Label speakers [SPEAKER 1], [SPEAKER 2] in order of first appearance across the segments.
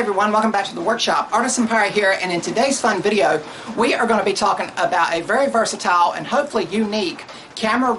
[SPEAKER 1] everyone, welcome back to the workshop. Artisan Pirate here, and in today's fun video we are going to be talking about a very versatile and hopefully unique camera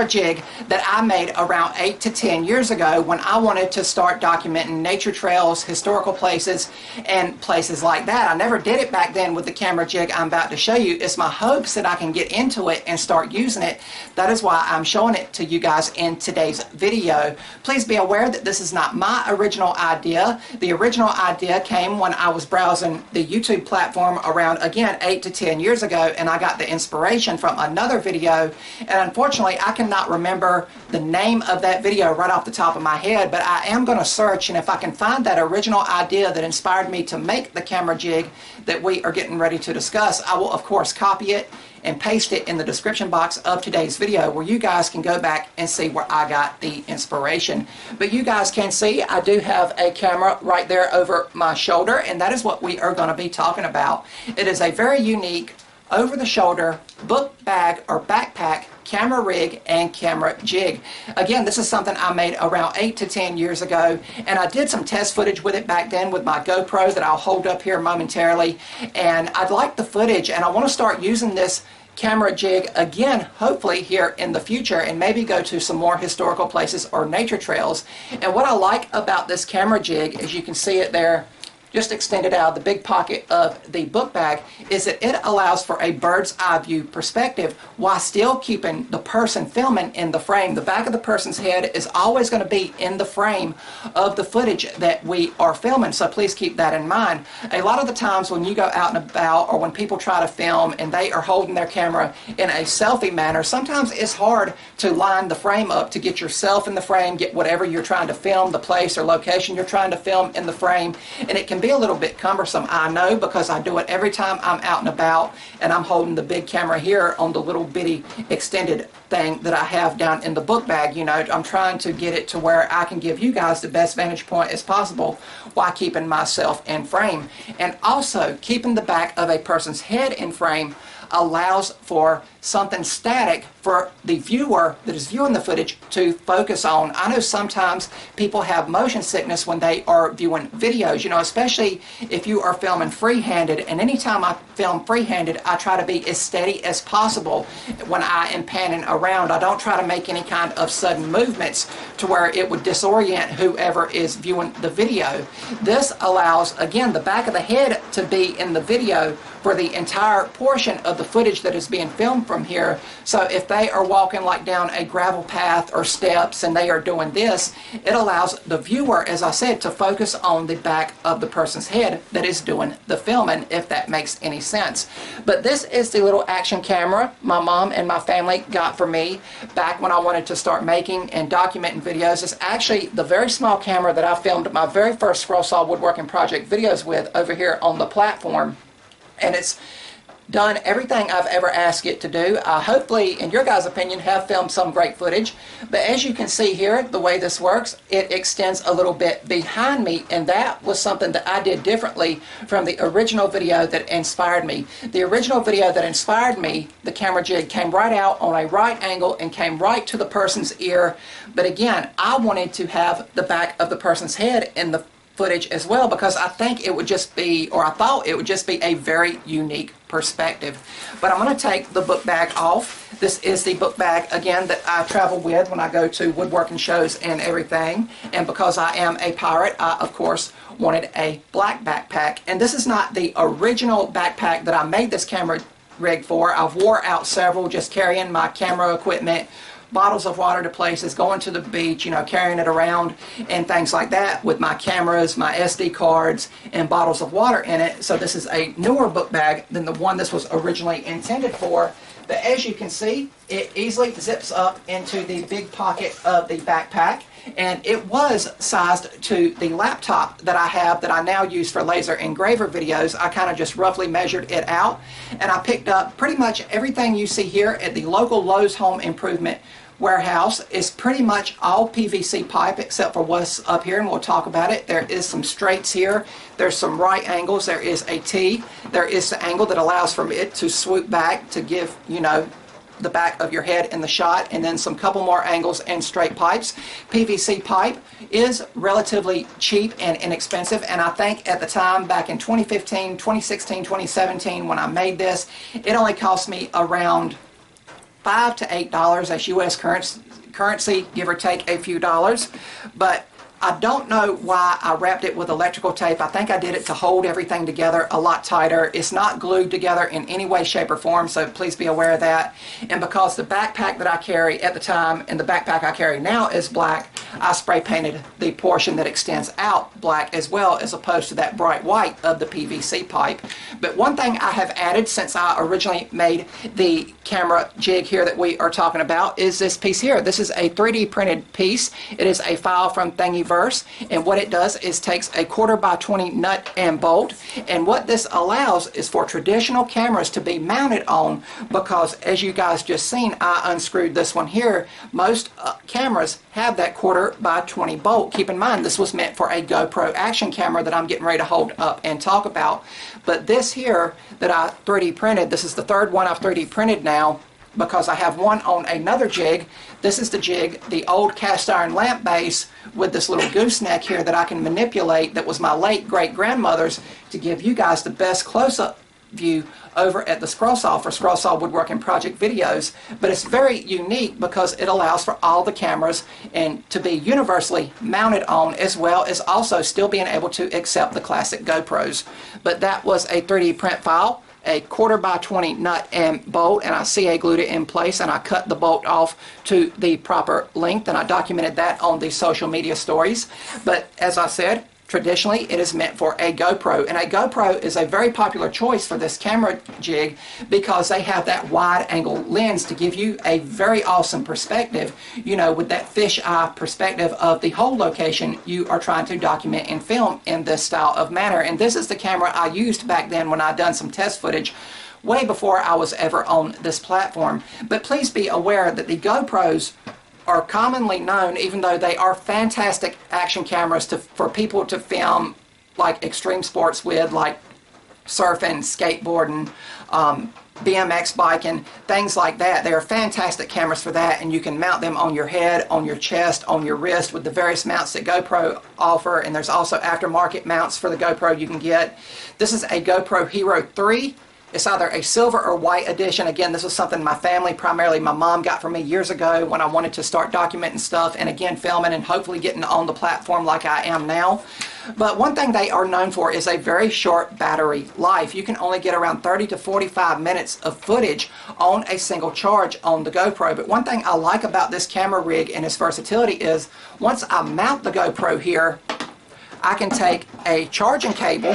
[SPEAKER 1] jig that I made around 8 to 10 years ago when I wanted to start documenting nature trails, historical places, and places like that. I never did it back then with the camera jig I'm about to show you. It's my hopes that I can get into it and start using it. That is why I'm showing it to you guys in today's video. Please be aware that this is not my original idea. The original idea came when I was browsing the YouTube platform around, again, 8 to 10 years ago, and I got the inspiration from another video. And unfortunately, I cannot remember the name of that video right off the top of my head, but I am going to search, and if I can find that original idea that inspired me to make the camera jig that we are getting ready to discuss, I will, of course, copy it and paste it in the description box of today's video where you guys can go back and see where I got the inspiration. But you guys can see I do have a camera right there over my shoulder, and that is what we are going to be talking about. It is a very unique over-the-shoulder book bag or backpack camera rig and camera jig. Again, this is something I made around 8 to 10 years ago, and I did some test footage with it back then with my GoPro that I'll hold up here momentarily, and I'd like the footage, and I want to start using this camera jig again, hopefully here in the future, and maybe go to some more historical places or nature trails. And what I like about this camera jig, as you can see it there, just extended out of the big pocket of the book bag, is that it allows for a bird's eye view perspective while still keeping the person filming in the frame. The back of the person's head is always going to be in the frame of the footage that we are filming, so please keep that in mind. A lot of the times when you go out and about, or when people try to film and they are holding their camera in a selfie manner, sometimes it's hard to line the frame up to get yourself in the frame, get whatever you're trying to film, the place or location you're trying to film in the frame, and it can be a little bit cumbersome. I know, because I do it every time I'm out and about and I'm holding the big camera here on the little bitty extended thing that I have down in the book bag. You know, I'm trying to get it to where I can give you guys the best vantage point as possible while keeping myself in frame. And also, keeping the back of a person's head in frame allows for something static for the viewer that is viewing the footage to focus on. I know sometimes people have motion sickness when they are viewing videos, you know, especially if you are filming free-handed, and anytime I film free-handed, I try to be as steady as possible when I am panning around. I don't try to make any kind of sudden movements to where it would disorient whoever is viewing the video. This allows, again, the back of the head to be in the video for the entire portion of the footage that is being filmed from here. So if they are walking like down a gravel path or steps and they are doing this, it allows the viewer, as I said, to focus on the back of the person's head that is doing the filming, if that makes any sense. But this is the little action camera my mom and my family got for me back when I wanted to start making and documenting videos. It's actually the very small camera that I filmed my very first scroll saw woodworking project videos with over here on the platform. And it's done everything I've ever asked it to do. I hopefully, in your guys' opinion, have filmed some great footage. But as you can see here, the way this works, it extends a little bit behind me, and that was something that I did differently from the original video that inspired me. The original video that inspired me, the camera jig, came right out on a right angle and came right to the person's ear. But again, I wanted to have the back of the person's head in the footage as well, because I think it would just be, or I thought it would just be, a very unique perspective. But I'm going to take the book bag off. This is the book bag, again, that I travel with when I go to woodworking shows and everything. And because I am a pirate, I, of course, wanted a black backpack. And this is not the original backpack that I made this camera rig for. I've wore out several just carrying my camera equipment, bottles of water to places, going to the beach, you know, carrying it around and things like that with my cameras, my SD cards, and bottles of water in it. So this is a newer book bag than the one this was originally intended for. But as you can see, it easily zips up into the big pocket of the backpack, and it was sized to the laptop that I have that I now use for laser engraver videos. I kind of just roughly measured it out, and I picked up pretty much everything you see here at the local Lowe's Home Improvement warehouse. Is pretty much all PVC pipe except for what's up here, and we'll talk about it. There is some straights here, there's some right angles, there is a T, there is the angle that allows for it to swoop back to give, you know, the back of your head in the shot, and then some couple more angles and straight pipes. PVC pipe is relatively cheap and inexpensive, and I think at the time back in 2015, 2016, 2017 when I made this, it only cost me around $5 to $8 as US currency, give or take a few dollars. But I don't know why I wrapped it with electrical tape. I think I did it to hold everything together a lot tighter. It's not glued together in any way, shape, or form, so please be aware of that. And because the backpack that I carry at the time and the backpack I carry now is black, I spray painted the portion that extends out black as well, as opposed to that bright white of the PVC pipe. But one thing I have added since I originally made the camera jig here that we are talking about is this piece here. This is a 3D printed piece. It is a file from Thingiverse, and what it does is takes a 1/4 by 20 nut and bolt, and what this allows is for traditional cameras to be mounted on, because as you guys just seen, I unscrewed this one here. Most cameras have that 1/4 by 20 bolt. Keep in mind, this was meant for a GoPro action camera that I'm getting ready to hold up and talk about. But this here that I 3D printed, this is the third one I've 3D printed now, because I have one on another jig. This is the jig, the old cast iron lamp base with this little gooseneck here that I can manipulate, that was my late great-grandmother's, to give you guys the best close-up view over at the scroll saw for scroll saw woodworking project videos. But it's very unique because it allows for all the cameras and to be universally mounted on, as well as also still being able to accept the classic GoPros. But that was a 3D print file, a 1/4 by 20 nut and bolt, and I CA glued it in place, and I cut the bolt off to the proper length, and I documented that on the social media stories. But as I said, traditionally it is meant for a GoPro, and a GoPro is a very popular choice for this camera jig because they have that wide angle lens to give you a very awesome perspective, you know, with that fish-eye perspective of the whole location you are trying to document and film in this style of manner. And this is the camera I used back then when I done some test footage way before I was ever on this platform. But please be aware that the GoPros are commonly known, even though they are fantastic action cameras for people to film like extreme sports with, like surfing, skateboarding, BMX biking, things like that. They are fantastic cameras for that, and you can mount them on your head, on your chest, on your wrist with the various mounts that GoPro offer, and there's also aftermarket mounts for the GoPro you can get. This is a GoPro Hero 3. It's either a silver or white edition. Again, this was something my family, primarily my mom, got for me years ago when I wanted to start documenting stuff and again filming and hopefully getting on the platform like I am now. But one thing they are known for is a very short battery life. You can only get around 30 to 45 minutes of footage on a single charge on the GoPro. But one thing I like about this camera rig and its versatility is once I mount the GoPro here, I can take a charging cable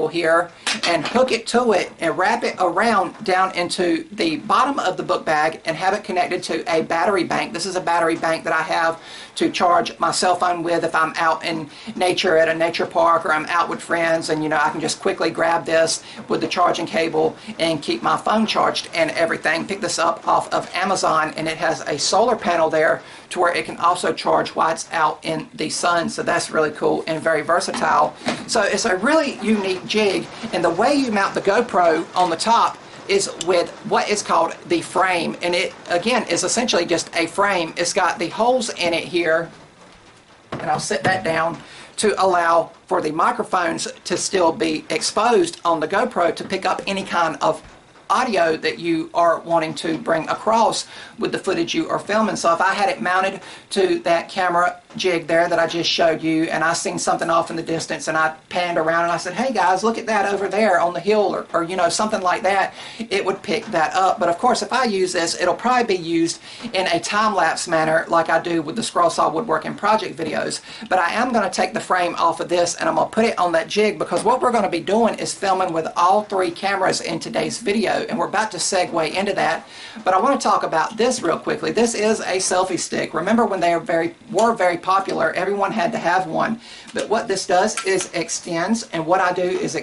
[SPEAKER 1] here and hook it to it and wrap it around down into the bottom of the book bag and have it connected to a battery bank. This is a battery bank that I have to charge my cell phone with if I'm out in nature at a nature park, or I'm out with friends, and you know, I can just quickly grab this with the charging cable and keep my phone charged and everything. Pick this up off of Amazon, and it has a solar panel there to where it can also charge while it's out in the sun, so that's really cool and very versatile. So it's a really unique jig, and the way you mount the GoPro on the top is with what is called the frame, and it again is essentially just a frame. It's got the holes in it here, and I'll set that down to allow for the microphones to still be exposed on the GoPro to pick up any kind of audio that you are wanting to bring across with the footage you are filming. So if I had it mounted to that camera jig there that I just showed you, and I seen something off in the distance and I panned around and I said, hey guys, look at that over there on the hill, or you know, something like that, it would pick that up. But of course, if I use this, it'll probably be used in a time-lapse manner like I do with the scroll saw woodworking project videos. But I am going to take the frame off of this and I'm going to put it on that jig, because what we're going to be doing is filming with all three cameras in today's video, and we're about to segue into that. But I want to talk about this real quickly. This is a selfie stick. Remember when they were very popular, everyone had to have one. But what this does is extends, and what I do is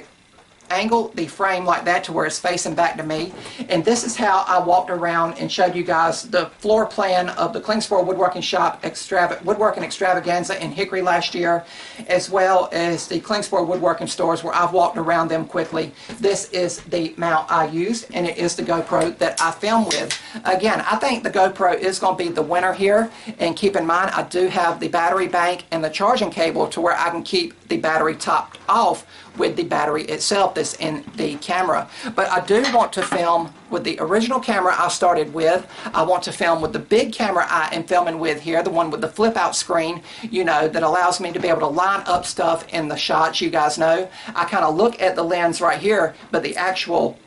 [SPEAKER 1] angle the frame like that to where it's facing back to me. And this is how I walked around and showed you guys the floor plan of the Klingspor Woodworking Shop Woodworking Extravaganza in Hickory last year, as well as the Klingspor Woodworking stores where I've walked around them quickly. This is the mount I used, and it is the GoPro that I film with. Again, I think the GoPro is going to be the winner here, and keep in mind I do have the battery bank and the charging cable to where I can keep the battery topped off with the battery itself that's in the camera. But I do want to film with the original camera I started with. I want to film with the big camera I am filming with here, the one with the flip out screen, you know, that allows me to be able to line up stuff in the shots. You guys know I kind of look at the lens right here, but the actual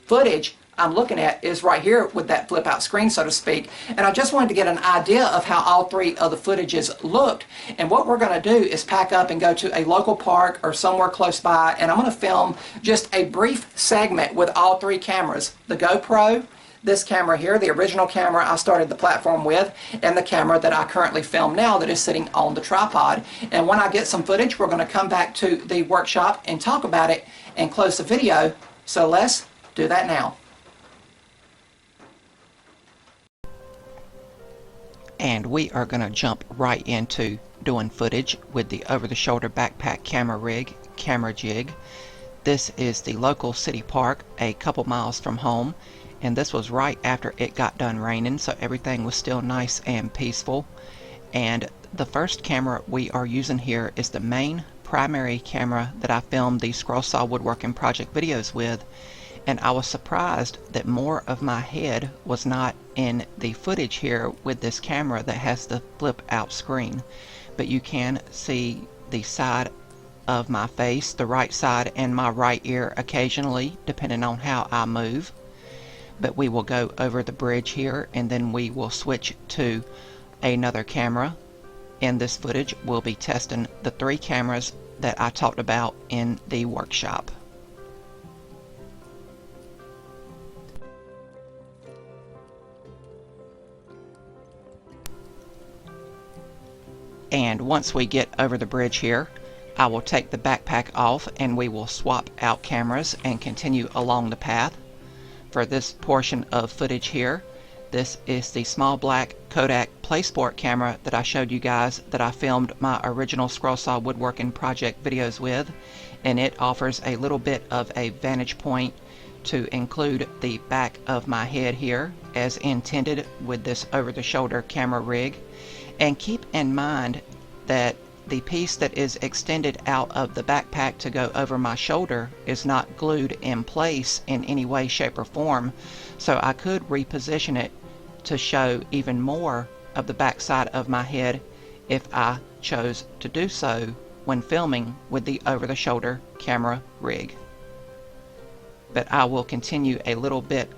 [SPEAKER 1] footage I'm looking at is right here with that flip out screen, so to speak. And I just wanted to get an idea of how all three of the footages looked. And what we're going to do is pack up and go to a local park or somewhere close by, and I'm going to film just a brief segment with all three cameras. The GoPro, this camera here, the original camera I started the platform with, and the camera that I currently film now that is sitting on the tripod. And when I get some footage, we're going to come back to the workshop and talk about it and close the video. So let's do that now. And we are going to jump right into doing footage with the over-the-shoulder backpack camera rig, camera jig. This is the local city park a couple miles from home, and this was right after it got done raining, so everything was still nice and peaceful. And the first camera we are using here is the main primary camera that I filmed the scroll saw woodworking project videos with, and I was surprised that more of my head was not in the footage here with this camera that has the flip out screen. But you can see the side of my face, the right side, and my right ear occasionally, depending on how I move. But we will go over the bridge here, and then we will switch to another camera. In this footage, we'll be testing the three cameras that I talked about in the workshop. And once we get over the bridge here, I will take the backpack off and we will swap out cameras and continue along the path. For this portion of footage here, this is the small black Kodak PlaySport camera that I showed you guys that I filmed my original scroll saw woodworking project videos with, and it offers a little bit of a vantage point to include the back of my head here as intended with this over-the-shoulder camera rig. And keep in mind that the piece that is extended out of the backpack to go over my shoulder is not glued in place in any way, shape, or form, so I could reposition it to show even more of the backside of my head if I chose to do so when filming with the over-the-shoulder camera rig. But I will continue a little bit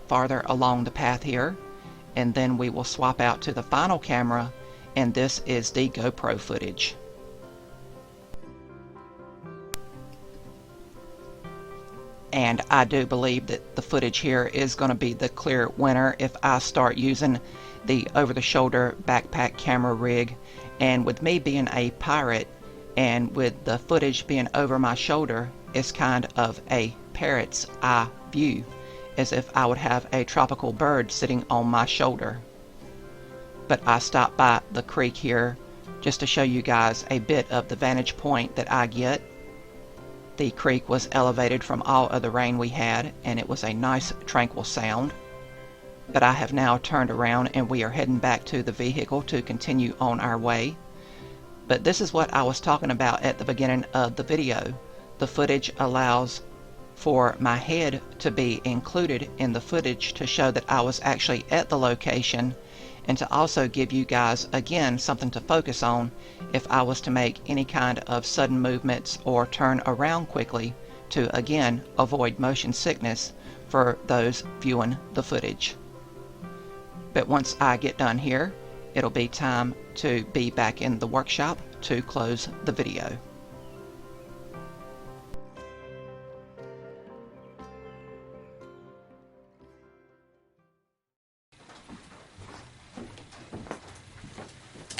[SPEAKER 1] farther along the path here, and then we will swap out to the final camera, and this is the GoPro footage. And I do believe that the footage here is going to be the clear winner if I start using the over-the-shoulder backpack camera rig. And with me being a pirate and with the footage being over my shoulder, it's kind of a parrot's eye view, as if I would have a tropical bird sitting on my shoulder. But I stopped by the creek here just to show you guys a bit of the vantage point that I get. The creek was elevated from all of the rain we had, and it was a nice tranquil sound. But I have now turned around and we are heading back to the vehicle to continue on our way. But this is what I was talking about at the beginning of the video. The footage allows for my head to be included in the footage to show that I was actually at the location, and to also give you guys again something to focus on if I was to make any kind of sudden movements or turn around quickly, to again avoid motion sickness for those viewing the footage. But once I get done here, it'll be time to be back in the workshop to close the video.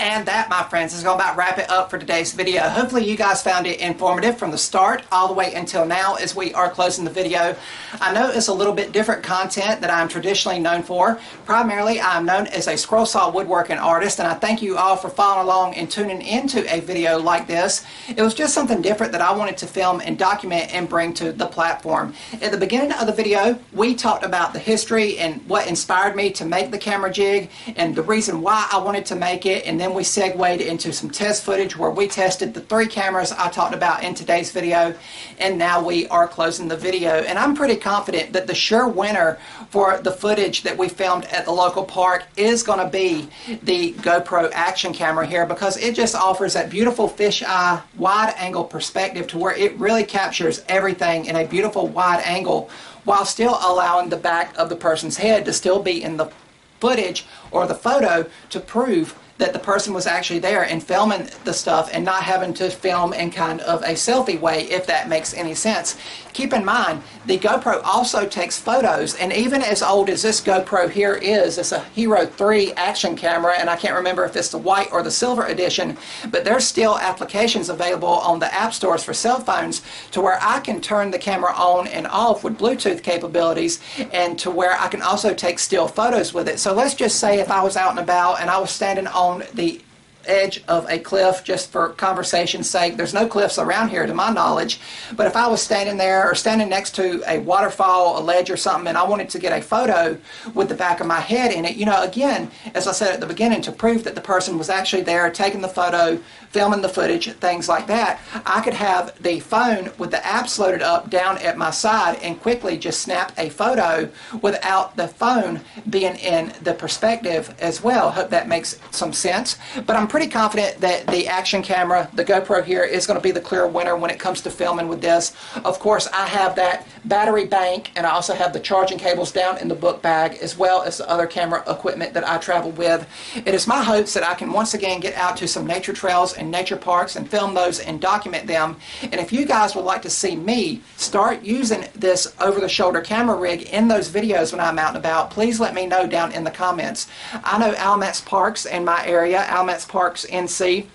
[SPEAKER 1] And that, my friends, is going to about wrap it up for today's video. Hopefully you guys found it informative from the start all the way until now as we are closing the video. I know it's a little bit different content that I'm traditionally known for. Primarily, I'm known as a scroll saw woodworking artist, and I thank you all for following along and tuning into a video like this. It was just something different that I wanted to film and document and bring to the platform. At the beginning of the video, we talked about the history and what inspired me to make the camera jig and the reason why I wanted to make it, and then we segued into some test footage where we tested the 3 cameras I talked about in today's video, and now we are closing the video. And I'm pretty confident that the sure winner for the footage that we filmed at the local park is going to be the GoPro action camera here, because it just offers that beautiful fisheye wide angle perspective to where it really captures everything in a beautiful wide angle while still allowing the back of the person's head to still be in the footage or the photo to prove that the person was actually there and filming the stuff and not having to film in kind of a selfie way, if that makes any sense. Keep in mind, the GoPro also takes photos, and even as old as this GoPro here is, it's a Hero 3 action camera, and I can't remember if it's the white or the silver edition, but there's still applications available on the app stores for cell phones to where I can turn the camera on and off with Bluetooth capabilities, and to where I can also take still photos with it. So let's just say if I was out and about and I was standing on the edge of a cliff, just for conversation's sake. There's no cliffs around here to my knowledge, but if I was standing there or standing next to a waterfall, a ledge or something, and I wanted to get a photo with the back of my head in it, you know, again, as I said at the beginning, to prove that the person was actually there taking the photo, filming the footage, things like that, I could have the phone with the apps loaded up down at my side and quickly just snap a photo without the phone being in the perspective as well. Hope that makes some sense. But I'm pretty confident that the action camera, the GoPro here, is going to be the clear winner when it comes to filming with this. Of course, I have that battery bank, and I also have the charging cables down in the book bag, as well as the other camera equipment that I travel with. It is my hopes that I can once again get out to some nature trails and nature parks and film those and document them. And if you guys would like to see me start using this over-the-shoulder camera rig in those videos when I'm out and about, please let me know down in the comments. I know Alamance Parks in my area, Alamance Parks NC,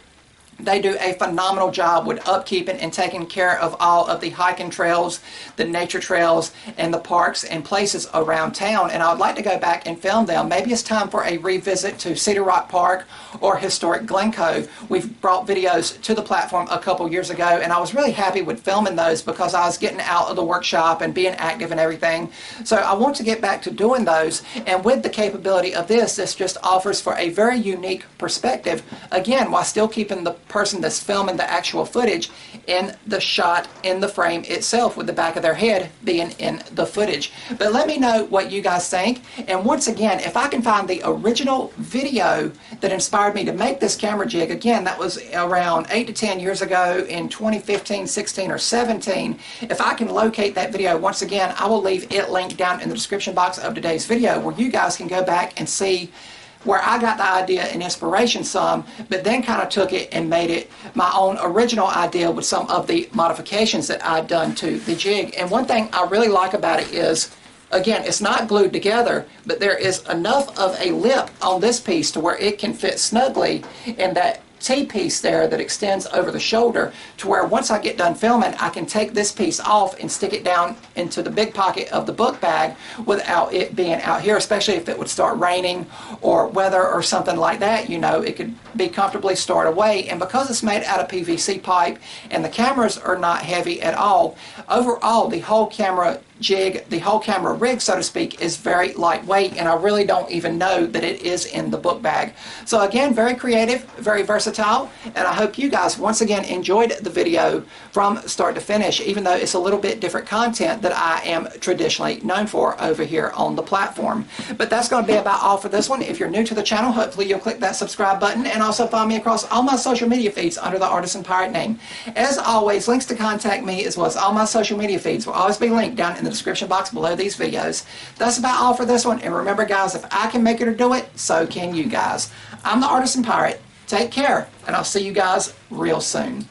[SPEAKER 1] they do a phenomenal job with upkeeping and taking care of all of the hiking trails, the nature trails, and the parks and places around town. And I would like to go back and film them. Maybe it's time for a revisit to Cedar Rock Park or historic Glen Cove. We've brought videos to the platform a couple years ago, and I was really happy with filming those because I was getting out of the workshop and being active and everything. So I want to get back to doing those, and with the capability of this, this just offers for a very unique perspective, again, while still keeping the person that's filming the actual footage in the shot, in the frame itself, with the back of their head being in the footage. But let me know what you guys think, and once again, if I can find the original video that inspired me to make this camera jig, again, that was around 8 to 10 years ago in 2015, 16, or 17. If I can locate that video, once again, I will leave it linked down in the description box of today's video, where you guys can go back and see where I got the idea and inspiration some, but then kind of took it and made it my own original idea with some of the modifications that I'd done to the jig. And one thing I really like about it is, again, it's not glued together, but there is enough of a lip on this piece to where it can fit snugly in that T-piece there that extends over the shoulder, to where once I get done filming, I can take this piece off and stick it down into the big pocket of the book bag without it being out here, especially if it would start raining or weather or something like that. You know, it could be comfortably stored away. And because it's made out of PVC pipe and the cameras are not heavy at all, overall the whole camera jig, the whole camera rig, so to speak, is very lightweight, and I really don't even know that it is in the book bag. So again, very creative, very versatile, and I hope you guys once again enjoyed the video from start to finish, even though it's a little bit different content that I am traditionally known for over here on the platform. But that's going to be about all for this one. If you're new to the channel, hopefully you'll click that subscribe button, and also follow me across all my social media feeds under the Artisan Pirate name. As always, links to contact me as well as all my social media feeds will always be linked down in the description box below these videos. That's about all for this one, and remember guys, if I can make it or do it, so can you guys. I'm the Artisan Pirate. Take care, and I'll see you guys real soon.